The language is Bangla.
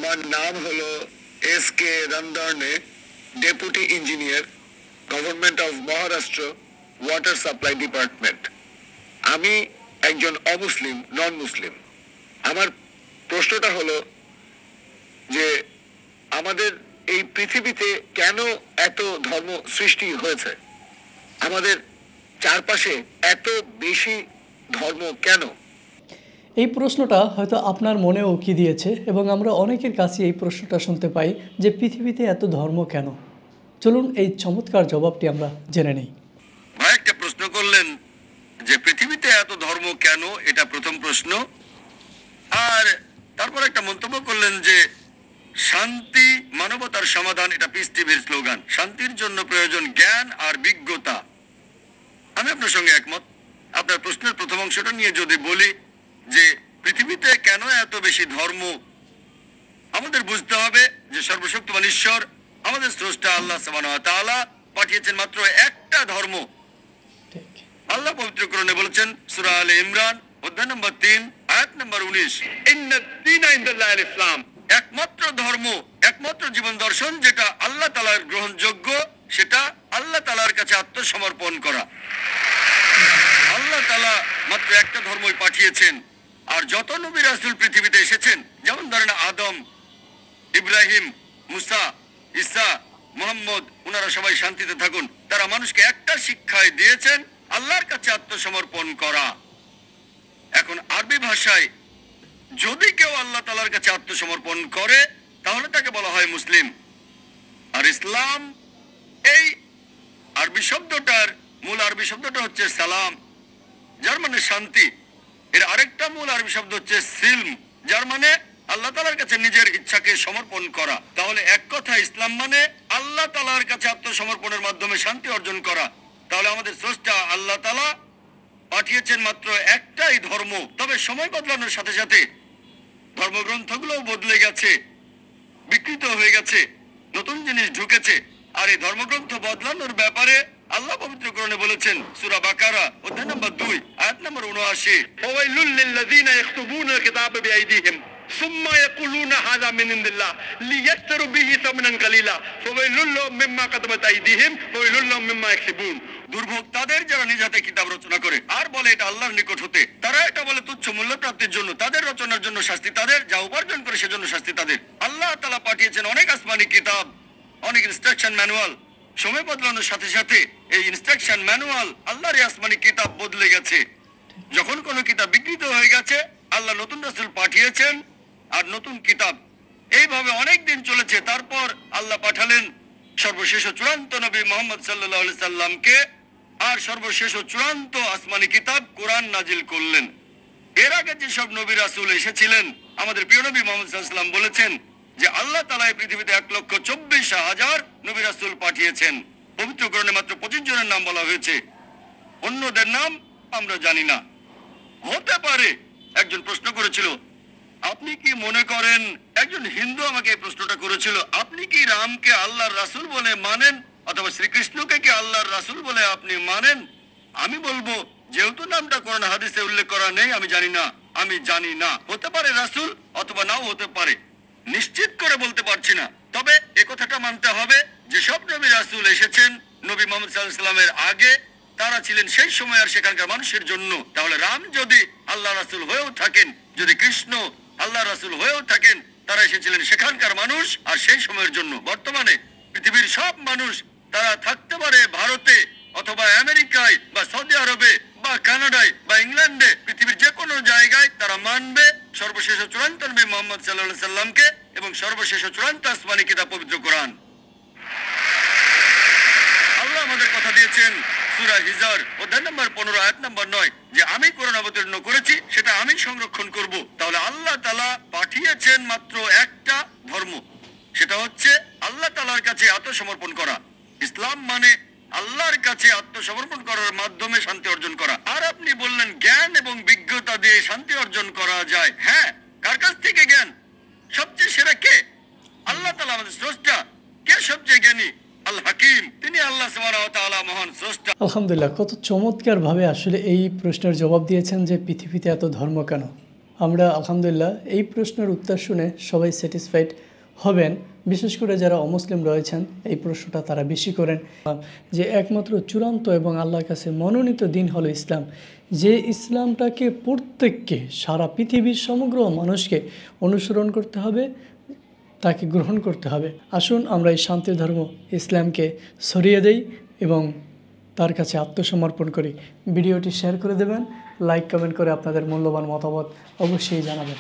আমার নাম হলো এস.কে. রন্ধনে, deputy engineer, government of Maharashtra, water supply department. আমি একজন অমুসলিম, নন মুসলিম। আমার প্রশ্নটা হলো যে আমাদের এই পৃথিবীতে কেন এত ধর্ম সৃষ্টি হয়েছে? আমাদের চারপাশে এত বেশি ধর্ম কেন? এই প্রশ্নটা হয়তো আপনার মনেও উকি দিয়েছে এবং আমরা অনেকের কাছে এই প্রশ্নটা শুনতে পাই যে পৃথিবীতে এত ধর্ম কেন। চলুন এই চমৎকার জবাবটি আমরা জেনে নিই। ভাই একটা প্রশ্ন করলেন যে পৃথিবীতে এত ধর্ম কেন, এটা প্রথম প্রশ্ন। আর তারপর একটা মন্তব্য করলেন যে শান্তি মানবতার সমাধান, এটা পিস টিভির স্লোগান। শান্তির জন্য প্রয়োজন জ্ঞান আর বিজ্ঞতা। আমি আপনার সঙ্গে একমত। আপনার প্রশ্নের প্রথম অংশটা নিয়ে যদি বলি যে পৃথিবীতে কেন এত বেশি ধর্ম, আমাদের বুঝতে হবে যে সর্বশক্তিমান ঈশ্বর আমাদের স্রষ্টা আল্লাহ সুবহানাহু ওয়া তাআলা পাঠিয়েছেন মাত্র একটা ধর্ম। আল্লাহ পবিত্র কোরআনে বলেছেন সূরা আলে ইমরান অধ্যায় নম্বর 3 আয়াত নম্বর 19, ইন্নাদ দীনা ইনদাল্লাহিল ইসলাম। একমাত্র ধর্ম, একমাত্র জীবন দর্শন যেটা আল্লাহ তাআলার গ্রহণযোগ্য, সেটা আল্লাহ তাআলার কাছে আত্মসমর্পণ করা। আল্লাহ তাআলা মাত্র একটা ধর্মই পাঠিয়েছেন। আর যত নবী রাসূল পৃথিবীতে এসেছেন, যেমন ধরেন আদম, ইব্রাহিম, মুসা, ঈসা, মুহাম্মদ, ওনারা সবাই শান্তিতে থাকুন, তারা মানুষকে একটা শিক্ষাই দিয়েছেন, আল্লাহর কাছে আত্মসমর্পণ করা। এখন আরবি ভাষায় যদি কেউ আল্লাহ তাআলার কাছে আত্মসমর্পণ করে তাহলে তাকে বলা হয় মুসলিম। আর ইসলাম, এই আরবি শব্দটার মূল আরবি শব্দটা হচ্ছে সালাম, যার মানে শান্তি। এর আরেকটা মূল আরবি শব্দ হচ্ছে সিলম, যার মানে আল্লাহ তাআলার কাছে নিজের ইচ্ছাকে সমর্পণ করা। তাহলে এক কথা ইসলাম মানে আল্লাহ তাআলার কাছে আত্মসমর্পণের মাধ্যমে শান্তি অর্জন করা। তাহলে আমাদের স্রষ্টা আল্লাহ তাআলা পাঠিয়েছেন মাত্র একটাই ধর্ম। তবে সময় বদলানোর সাথে সাথে ধর্মগ্রন্থগুলোও বদলে গেছে, বিকৃত হয়ে গেছে, নতুন জিনিস ঢুকেছে। আর এই ধর্মগ্রন্থ বদলানোর ব্যাপারে আল্লাহ পবিত্র কোরআনে বলেছেন সূরা বাকারা অধ্যায় নম্বর 2 আয়াত নম্বর 79, ফাওয়াইলুল লিল্লাযিনা ইয়াকতুবুনা কিতাবা বিআইদিহিম সুম্মা ইয়াকুলুনা হাযা মিন ইনদিল্লাহ লিয়াশতারু বিহি সামানান কালিলা ফাওয়াইলুল লাহুম মিম্মা কাতাবাত আইদিহিম ওয়াইলুল লাহুম মিম্মা ইয়াকসিবুন। দুর্ভোগ তাদের যারা নিজ হাতে কিতাব রচনা করে আর বলে এটা আল্লাহর নিকট হতে। তারা এটা বলে তুচ্ছ মূল্য প্রাপ্তির জন্য, তাদের রচনার জন্য শাস্তি তাদের, যা উপার্জন করে সেজন্য শাস্তি তাদের। আল্লাহ তাআলা পাঠিয়েছেন অনেক আসমানি কিতাব, অনেক ইনস্ট্রাকশন ম্যানুয়াল। সময় বদলানোর সাথে সাথে এই ইনস্ট্রাকশন ম্যানুয়াল, আল্লাহর আসমানি কিতাব বদলে গেছে। যখন কোনো কিতাব বিকৃত হয়ে গেছে, আল্লাহ নতুন রাসূল পাঠিয়েছেন আর নতুন কিতাব। এইভাবে অনেক দিন চলেছে। তারপর আল্লাহ পাঠালেন সর্বশেষ ও চূড়ান্ত নবী মুহাম্মদ সাল্লাল্লাহু আলাইহি সাল্লামকে, আর সর্বশেষ ও চূড়ান্ত আসমানি কিতাব কোরআন নাজিল করলেন। এর আগে যেসব নবী রাসূল এসেছিলেন, আমাদের প্রিয় নবী মুহাম্মদ সাল্লাল্লাহু আলাইহি সাল্লাম বলেছেন যে আল্লাহ তাআলা এই পৃথিবীতে 1,24,000 নবী রাসূল পাঠিয়েছেন। পবিত্র কোরআনে মাত্র 25 জনের নাম বলা হয়েছে, অন্যদের নাম আমরা জানি না। হতে পারে একজন প্রশ্ন করেছিল, আপনি কি মনে করেন, একজন হিন্দু আমাকে এই প্রশ্নটা করেছিল, আপনি কি রামকে আল্লাহর রাসূল বলে মানেন অথবা শ্রীকৃষ্ণকে কি আল্লাহর রাসূল বলে আপনি মানেন? আমি বলবো, যেহেতু নামটা কোরআন হাদিসে উল্লেখ করা নেই, আমি জানি না। আমি জানি না, হতে পারে রাসূল অথবা নাও হতে পারে, নিশ্চিত করে বলতে পারছি না। তবে এ কথাটা মানতে হবে যে সব নবী রাসূল এসেছেন নবী মুহাম্মদ সাল্লাল্লাহু আলাইহি সাল্লামের আগে, তারা ছিলেন সেই সময় আর সেখানকার মানুষের জন্য। তাহলে রাম যদি আল্লাহ রাসূল হয়েও থাকেন, যদি কৃষ্ণ আল্লাহ রাসূল হয়েও থাকেন, তারা এসেছিলেন সেখানকার মানুষ আর সেই সময়ের জন্য। বর্তমানে পৃথিবীর সব মানুষ, তারা থাকতে পারে ভারতে অথবা আমেরিকায় বা সৌদি আরবে বা কানাডায় বা ইংল্যান্ডে, পৃথিবীর যে কোনো জায়গায় তারা মানবে সর্বশেষ ও চূড়ান্ত নবী মুহাম্মদ সাল্লাল্লাহু আলাইহি সাল্লামকে এবং সর্বশেষ ও চূড়ান্ত আসমানি কিতাব পবিত্র কোরআন। আল্লাহ আমাদের কথা দিয়েছেন সূরা হিজর অধ্যায় নম্বর 15 আয়াত নম্বর 9 যে আমি কোরআন অবতীর্ণ করেছি, সেটা আমি সংরক্ষণ করব। তাহলে আল্লাহ তাআলা পাঠিয়েছেন মাত্র একটা ধর্ম, সেটা হচ্ছে আল্লাহ তাআলার কাছে আত্মসমর্পণ করা। ইসলাম মানে আল্লাহর কাছে আত্মসমর্পণ করার মাধ্যমে শান্তি অর্জন করা। আর আপনি বললেন জ্ঞান এবং বিজ্ঞতা দিয়ে শান্তি অর্জন করা যায়। হ্যাঁ, কার কাছ থেকে জ্ঞান? সবচেয়ে সেরা কে? আল্লাহ তাআলা আমাদের স্রষ্টা। কে সবচেয়ে জ্ঞানী? আল হাকিম, তিনি আল্লাহ সুবহানাহু ওয়া তাআলা মহান স্রষ্টা। আলহামদুলিল্লাহ, কত চমৎকারভাবে আসলে এই প্রশ্নের জবাব দিয়েছেন যে পৃথিবীতে এত ধর্ম কেন। আমরা আলহামদুলিল্লাহ এই প্রশ্নের উত্তর শুনে সবাই স্যাটিসফাইড হবেন। বিশেষ করে যারা অমুসলিম রয়েছেন এই প্রশ্নটা তারা বেশি করেন যে একমাত্র চূড়ান্ত এবং আল্লাহর কাছে মনোনীত দিন হলো ইসলাম, যে ইসলামটাকে প্রত্যেককে সারা পৃথিবীর সমগ্র মানুষকে অনুসরণ করতে হবে, তাকে গ্রহণ করতে হবে। আসুন আমরা এই শান্তির ধর্ম ইসলামকে ছড়িয়ে দেই এবং তার কাছে আত্মসমর্পণ করি। ভিডিওটি শেয়ার করে দেবেন, লাইক কমেন্ট করে আপনাদের মূল্যবান মতামত অবশ্যই জানাবেন।